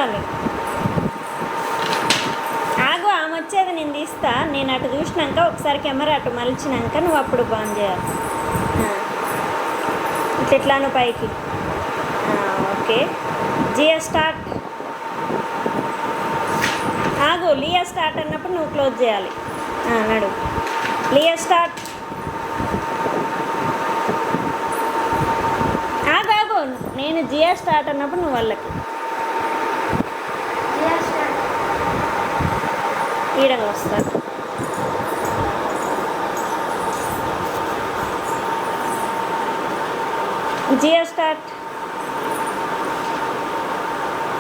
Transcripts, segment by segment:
చూడాలి. ఆగు, ఆమె వచ్చేది నేను తీస్తా. నేను అటు చూసినాక ఒకసారి కెమెరా అటు మలిచినాక నువ్వు అప్పుడు బాన్ చేయాలి. ఇట్లాను పైకి. ఓకే, జియో స్టార్ట్. ఆగు, లియో స్టార్ట్ అన్నప్పుడు నువ్వు క్లోజ్ చేయాలి. నడు, లియో స్టార్ట్. ఆగు ఆగు, నేను జియో స్టార్ట్ అన్నప్పుడు నువ్వు వాళ్ళకి ఈడగా వస్తారు. జియో స్టార్ట్.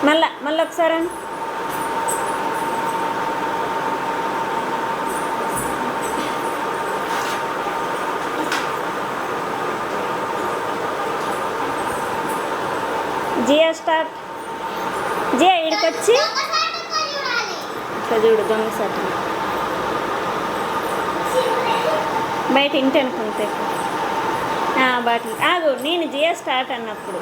మళ్ళీ ఒకసారి జియో స్టార్ట్. జియో ఈడికొచ్చి ఇట్లా చూడు, దొంగ సార్ బయట ఇంటి అనుకుంటే బాటిల్. ఆగు, నేను జియో స్టార్ట్ అన్నప్పుడు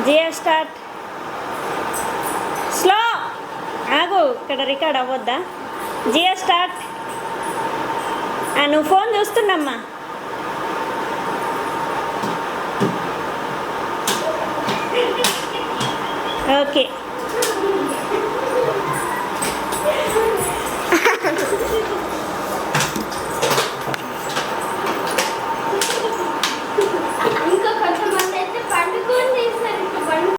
జియో స్టార్ట్. స్లో. ఆగు, ఇక్కడ రికార్డ్ అవ్వద్దా? జియో స్టార్ట్. నువ్వు ఫోన్ చూస్తున్నమ్మా. ఓకే.